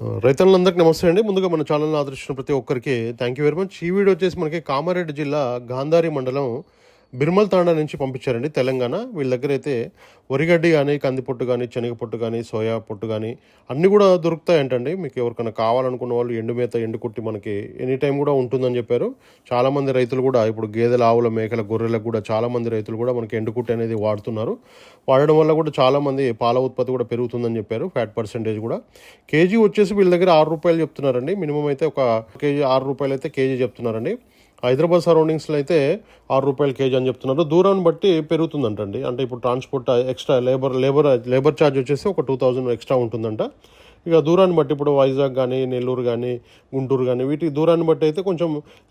రైతులందరికీ నమస్తే అండి. ముందుగా మన ఛానల్ని ఆదరించిన ప్రతి ఒక్కరికి థ్యాంక్ యూ వెరీ మచ్. ఈ వీడియో వచ్చేసి మనకి కామారెడ్డి జిల్లా గాంధారి మండలం బిర్మల్ తాండా నుంచి పంపించారండి తెలంగాణ. వీళ్ళ దగ్గర అయితే వరిగడ్డి కానీ, కందిపొట్టు కానీ, శనగపొట్టు కానీ, సోయా పొట్టు కానీ అన్నీ కూడా దొరుకుతాయంటండి. మీకు ఎవరికైనా కావాలనుకున్న వాళ్ళు ఎండు మేత, ఎండు కుట్టి మనకి ఎనీ టైం కూడా ఉంటుందని చెప్పారు. చాలామంది రైతులు కూడా ఇప్పుడు గేదెల, ఆవుల, మేకల, గొర్రెలకు కూడా చాలామంది రైతులు కూడా మనకి ఎండు కుట్టి అనేది వాడుతున్నారు. వాడడం వల్ల కూడా చాలామంది పాల ఉత్పత్తి కూడా పెరుగుతుందని చెప్పారు. ఫ్యాట్ పర్సెంటేజ్ కూడా కేజీ వచ్చేసి వీళ్ళ దగ్గర ₹6 చెప్తున్నారండి. మినిమం అయితే ఒక కేజీ ₹6 అయితే కేజీ చెప్తున్నారండి. హైదరాబాద్ సరౌండింగ్స్లో అయితే ₹6 కేజీ అని చెప్తున్నారు. దూరాన్ని బట్టి పెరుగుతుందంటండి. అంటే ఇప్పుడు ట్రాన్స్పోర్ట్ ఎక్స్ట్రా లేబర్ ఛార్జ్ వచ్చేసి ఒక 2000 ఎక్స్ట్రా ఉంటుందంట. ఇక దూరాన్ని బట్టి ఇప్పుడు వైజాగ్ కానీ, నెల్లూరు కానీ, గుంటూరు కానీ వీటి దూరాన్ని బట్టి అయితే కొంచెం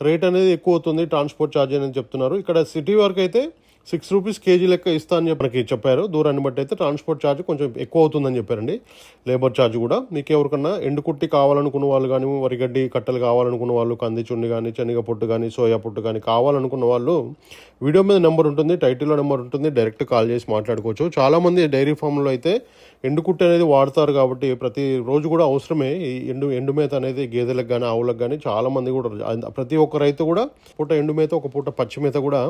రేట్ అనేది ఎక్కువ అవుతుంది, ట్రాన్స్పోర్ట్ ఛార్జ్ అనేది చెప్తున్నారు. ఇక్కడ సిటీ వరకు అయితే ₹6 కేజీ లెక్క ఇస్తా అని మనకి చెప్పారు. దూరాన్ని బట్టి అయితే ట్రాన్స్పోర్ట్ ఛార్జ్ కొంచెం ఎక్కువ అవుతుందని చెప్పారండి. లేబర్ ఛార్జ్ కూడా మీకు ఎవరికన్నా ఎండుకుట్టి కావాలనుకున్న వాళ్ళు కానీ, వరిగడ్డి కట్టలు కావాలనుకున్న వాళ్ళు, కంది చుండి కానీ, శనగ పొట్టు కానీ, సోయా పొట్టు కానీ కావాలనుకున్న వాళ్ళు వీడియో మీద నెంబర్ ఉంటుంది, టైటిల్లో నెంబర్ ఉంటుంది, డైరెక్ట్ కాల్ చేసి మాట్లాడుకోవచ్చు. చాలామంది డైరీ ఫామ్లో అయితే ఎండుకుట్టి అనేది వాడతారు కాబట్టి ప్రతి రోజు కూడా అవసరమే ఈ ఎండు మేత అనేది గేదెలకు కానీ, ఆవులకు కానీ చాలామంది కూడా ప్రతి ఒక్క రైతు కూడా పూట ఎండు మేత, ఒక పూట పచ్చి మేత కూడా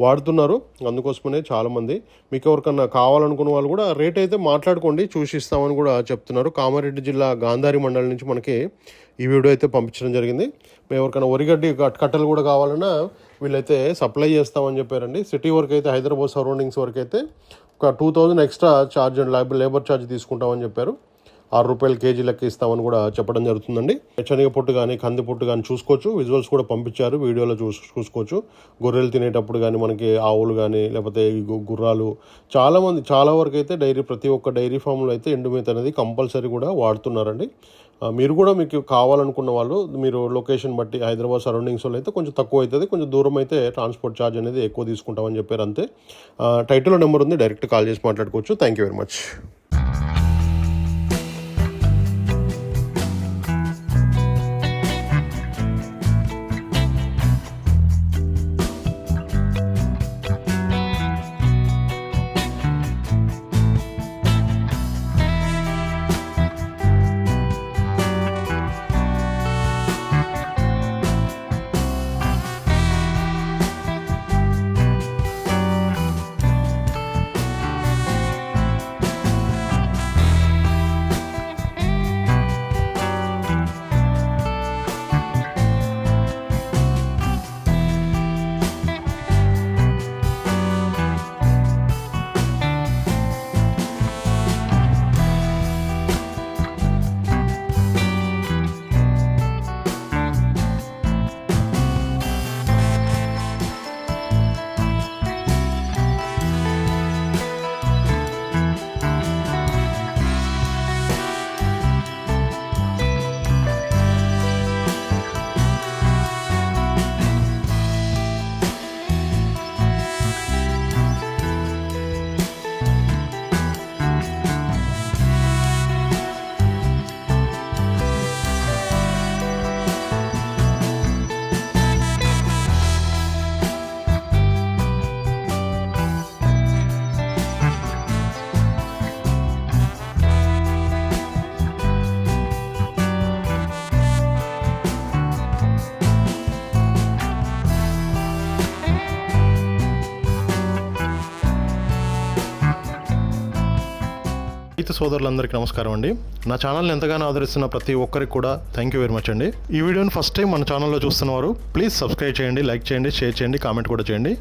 వాడుతున్నారు. అందుకోసమనే చాలామంది మీకు ఎవరికన్నా కావాలనుకున్న వాళ్ళు కూడా రేట్ అయితే మాట్లాడుకోండి, చూసి ఇస్తామని కూడా చెప్తున్నారు. కామారెడ్డి జిల్లా గాంధారి మండలం నుంచి మనకి ఈ వీడియో అయితే పంపించడం జరిగింది. మేము ఎవరికైనా వరిగడ్డి కట్టలు కూడా కావాలన్నా వీళ్ళైతే సప్లై చేస్తామని చెప్పారండి. సిటీ వరకు అయితే, హైదరాబాద్ సరౌండింగ్స్ వరకు అయితే ఒక 2000 extra charge and labour charge తీసుకుంటామని చెప్పారు. ₹6 కేజీ లెక్క ఇస్తామని కూడా చెప్పడం జరుగుతుందండి. శనగ పొట్టు కానీ, కంది పొట్టు కానీ చూసుకోవచ్చు. విజువల్స్ కూడా పంపించారు, వీడియోలో చూసుకోవచ్చు. గొర్రెలు తినేటప్పుడు కానీ, మనకి ఆవులు కానీ, లేకపోతే గుర్రాలు చాలా వరకు అయితే ప్రతి ఒక్క డైరీ ఫామ్లో అయితే ఎండు మేత అనేది కంపల్సరీ కూడా వాడుతున్నారండి. మీరు కూడా మీకు కావాలనుకున్న వాళ్ళు మీరు లొకేషన్ బట్టి హైదరాబాద్ సరౌండింగ్స్లో అయితే కొంచెం తక్కువ అవుతుంది, కొంచెం దూరం అయితే ట్రాన్స్పోర్ట్ ఛార్జ్ అనేది ఎక్కువ తీసుకుంటామని చెప్పారు. అంతే. టైటిల్లో నెంబర్ ఉంది, డైరెక్ట్ కాల్ చేసి మాట్లాడుకోవచ్చు. Thank you very much. రైతు సోదరులందరికీ నమస్కారం అండి. నా ఛానల్ని ఎంతగానో ఆదరిస్తున్న ప్రతి ఒక్కరికి కూడా థ్యాంక్ యూ వెరీ మచ్ అండి. ఈ వీడియోని ఫస్ట్ టైం మన ఛానల్లో చూస్తున్నవారు ప్లీజ్ సబ్స్క్రైబ్ చేయండి, లైక్ చేయండి, షేర్ చేయండి, కామెంట్ కూడా చేయండి.